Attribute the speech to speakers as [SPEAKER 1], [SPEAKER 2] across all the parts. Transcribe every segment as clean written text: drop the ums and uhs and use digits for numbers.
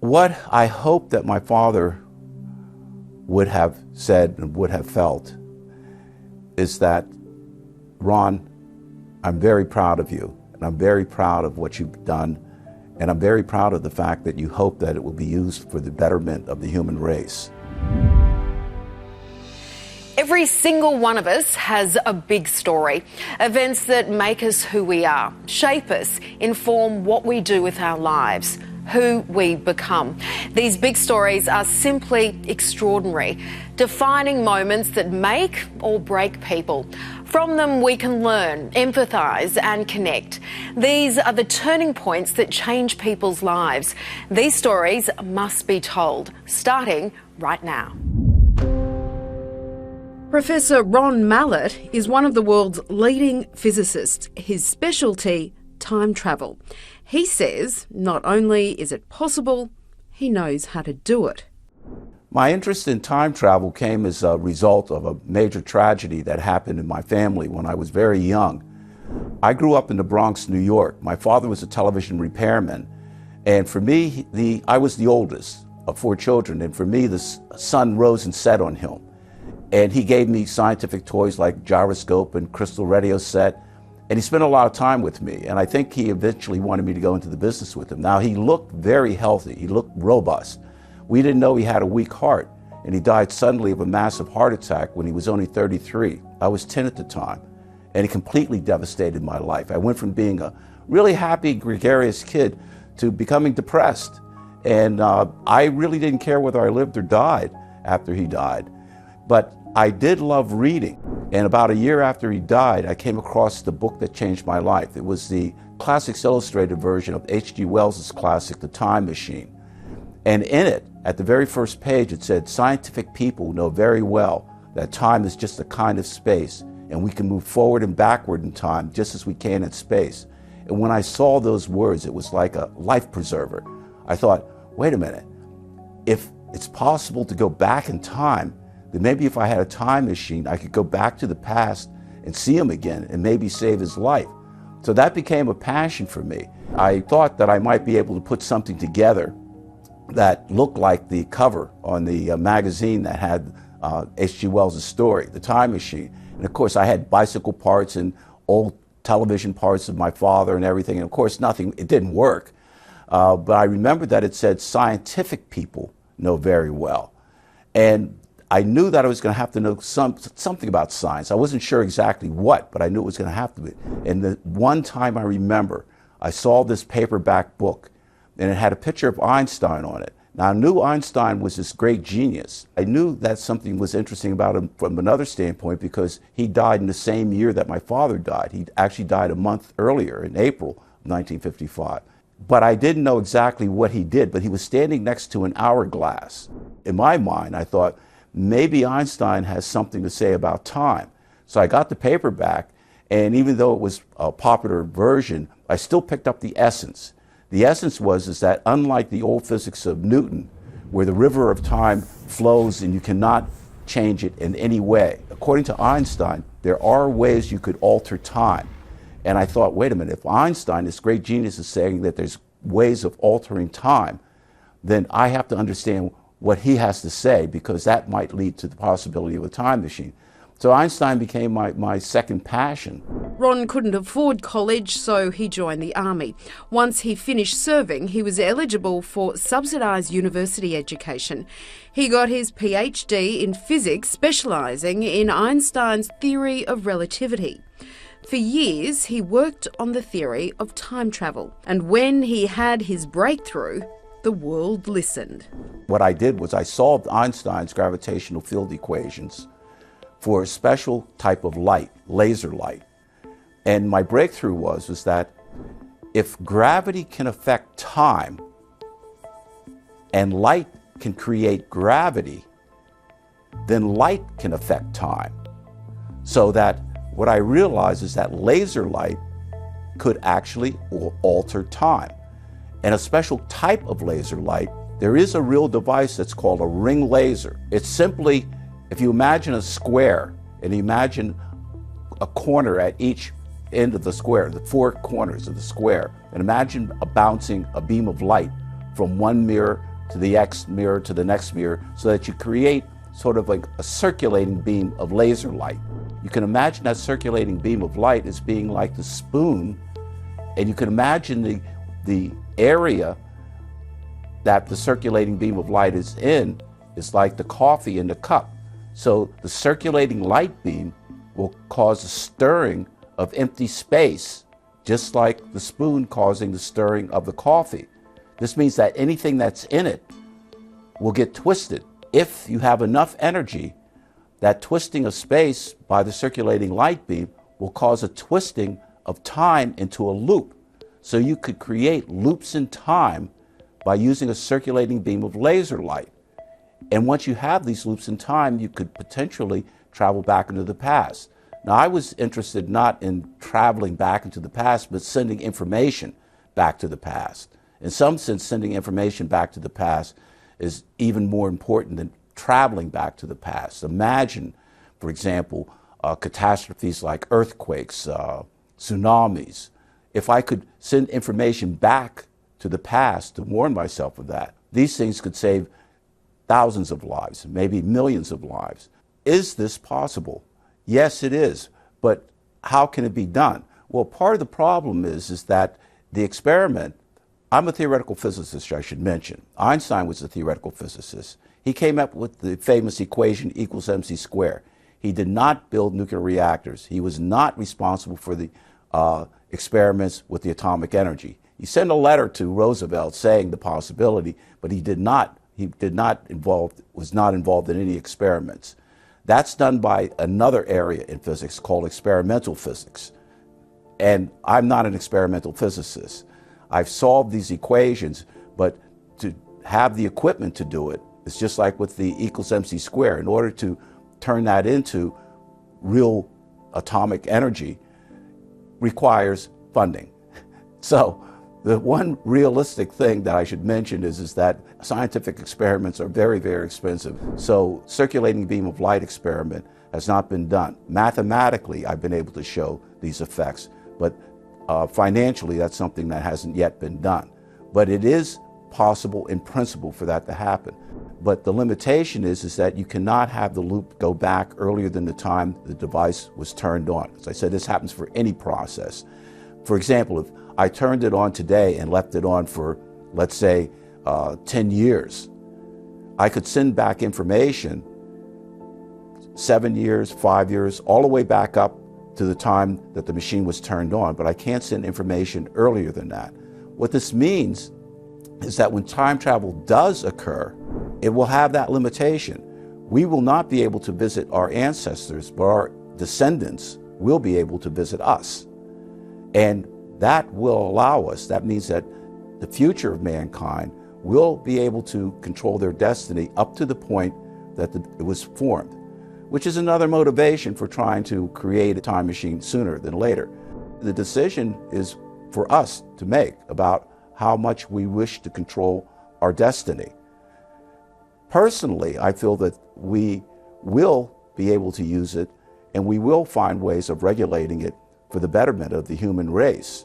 [SPEAKER 1] What I hope that my father would have said and would have felt is that, Ron, I'm very proud of you, and I'm very proud of what you've done, and I'm very proud of the fact that you hope that it will be used for the betterment of the human race.
[SPEAKER 2] Every single one of us has a big story. Events that make us who we are, shape us, inform what we do with our lives, who we become. These big stories are simply extraordinary, defining moments that make or break people. From them we can learn, empathise and connect. These are the turning points that change people's lives. These stories must be told, starting right now. Professor Ron Mallett is one of the world's leading physicists. His specialty, time travel. He says not only is it possible, he knows how to do it.
[SPEAKER 1] My interest in time travel came as a result of a major tragedy that happened in my family when I was very young. I grew up in the Bronx, New York. My father was a television repairman, and for me, I was the oldest of 4 children, and for me, the sun rose and set on him. And he gave me scientific toys like gyroscope and crystal radio set, and he spent a lot of time with me, and I think he eventually wanted me to go into the business with him. Now, he looked very healthy. He looked robust. We didn't know he had a weak heart, and he died suddenly of a massive heart attack when he was only 33. I was 10 at the time, and it completely devastated my life. I went from being a really happy, gregarious kid to becoming depressed, and I really didn't care whether I lived or died after he died. But I did love reading, and about a year after he died, I came across the book that changed my life. It was the Classics Illustrated version of H.G. Wells's classic, The Time Machine. And in it, at the very first page, it said, "Scientific people know very well that time is just a kind of space, and we can move forward and backward in time just as we can in space." And when I saw those words, it was like a life preserver. I thought, wait a minute, if it's possible to go back in time, then maybe if I had a time machine, I could go back to the past and see him again and maybe save his life. So that became a passion for me. I thought that I might be able to put something together that looked like the cover on the magazine that had H.G. Wells' story, The Time Machine. And of course, I had bicycle parts and old television parts of my father and everything. And of course, it didn't work. But I remember that it said scientific people know very well. And I knew that I was going to have to know something about science. I wasn't sure exactly what, but I knew it was going to have to be. And the one time I remember, I saw this paperback book, and it had a picture of Einstein on it. Now, I knew Einstein was this great genius. I knew that something was interesting about him from another standpoint because he died in the same year that my father died. He actually died a month earlier, in April of 1955. But I didn't know exactly what he did, but he was standing next to an hourglass. In my mind, I thought, maybe Einstein has something to say about time. So I got the paperback, and even though it was a popular version, I still picked up the essence. The essence is that unlike the old physics of Newton, where the river of time flows and you cannot change it in any way, according to Einstein, there are ways you could alter time. And I thought, wait a minute, if Einstein, this great genius, is saying that there's ways of altering time, then I have to understand what he has to say, because that might lead to the possibility of a time machine. So Einstein became my second passion.
[SPEAKER 2] Ron couldn't afford college, so he joined the army. Once he finished serving, he was eligible for subsidised university education. He got his PhD in physics, specialising in Einstein's theory of relativity. For years, he worked on the theory of time travel. And when he had his breakthrough, the world listened.
[SPEAKER 1] What I did was I solved Einstein's gravitational field equations for a special type of light, laser light. And my breakthrough was that if gravity can affect time and light can create gravity, then light can affect time. So that what I realized is that laser light could actually alter time. And a special type of laser light, there is a real device that's called a ring laser. It's simply, if you imagine a square and imagine a corner at each end of the square, the 4 corners of the square, and imagine bouncing a beam of light from one mirror to the next mirror to the next mirror, so that you create sort of like a circulating beam of laser light. You can imagine that circulating beam of light as being like the spoon, and you can imagine the area that the circulating beam of light is in is like the coffee in the cup. So the circulating light beam will cause a stirring of empty space, just like the spoon causing the stirring of the coffee. This means that anything that's in it will get twisted. If you have enough energy, that twisting of space by the circulating light beam will cause a twisting of time into a loop. So you could create loops in time by using a circulating beam of laser light. And once you have these loops in time, you could potentially travel back into the past. Now, I was interested not in traveling back into the past, but sending information back to the past. In some sense, sending information back to the past is even more important than traveling back to the past. Imagine, for example, catastrophes like earthquakes, tsunamis. If I could send information back to the past to warn myself of that, these things could save thousands of lives, maybe millions of lives. Is this possible? Yes, it is. But how can it be done? Well, part of the problem is that the experiment, I'm a theoretical physicist, I should mention. Einstein was a theoretical physicist. He came up with the famous equation equals mc squared. He did not build nuclear reactors. He was not responsible for the experiments with the atomic energy. He sent a letter to Roosevelt saying the possibility, but he was not involved in any experiments. That's done by another area in physics called experimental physics. And I'm not an experimental physicist. I've solved these equations, but to have the equipment to do it, it's just like with the equals mc squared. In order to turn that into real atomic energy requires funding. So the one realistic thing that I should mention is that scientific experiments are very, very expensive. So circulating beam of light experiment has not been done. Mathematically, I've been able to show these effects, but financially, that's something that hasn't yet been done. But it is possible in principle for that to happen. But the limitation is that you cannot have the loop go back earlier than the time the device was turned on. As I said, this happens for any process. For example, if I turned it on today and left it on for, let's say, 10 years, I could send back information 7 years, 5 years, all the way back up to the time that the machine was turned on, but I can't send information earlier than that. What this means is that when time travel does occur, it will have that limitation. We will not be able to visit our ancestors, but our descendants will be able to visit us. And that will allow us, that means that the future of mankind will be able to control their destiny up to the point that it was formed, which is another motivation for trying to create a time machine sooner than later. The decision is for us to make about how much we wish to control our destiny. Personally, I feel that we will be able to use it, and we will find ways of regulating it for the betterment of the human race.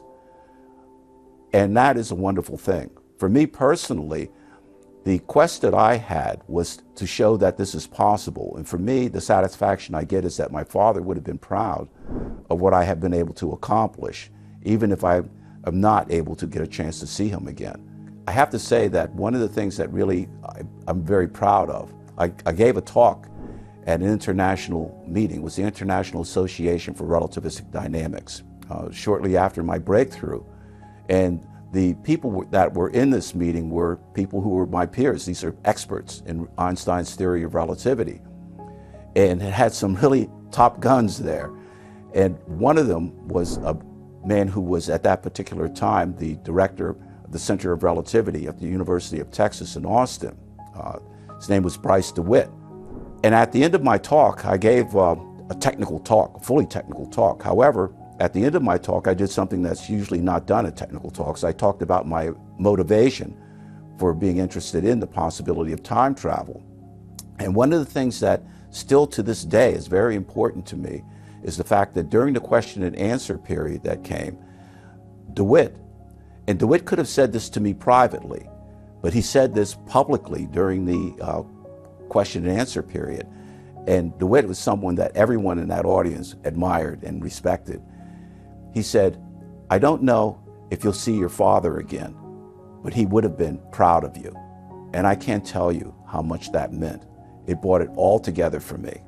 [SPEAKER 1] And that is a wonderful thing. For me personally, the quest that I had was to show that this is possible. And for me, the satisfaction I get is that my father would have been proud of what I have been able to accomplish, even if I am not able to get a chance to see him again. I have to say that one of the things that really I'm very proud of, I gave a talk at an international meeting. It was the International Association for Relativistic Dynamics, shortly after my breakthrough. And the people that were in this meeting were people who were my peers. These are experts in Einstein's theory of relativity. And it had some really top guns there. And one of them was a man who was at that particular time the director of the Center of Relativity at the University of Texas in Austin. His name was Bryce DeWitt. And at the end of my talk, I gave a technical talk, a fully technical talk. However, at the end of my talk, I did something that's usually not done at technical talks. I talked about my motivation for being interested in the possibility of time travel. And one of the things that still to this day is very important to me is the fact that during the question and answer period that came, DeWitt could have said this to me privately, But he said this publicly during the question and answer period. And DeWitt was someone that everyone in that audience admired and respected. He said, "I don't know if you'll see your father again, but he would have been proud of you." And I can't tell you how much that meant. It brought it all together for me.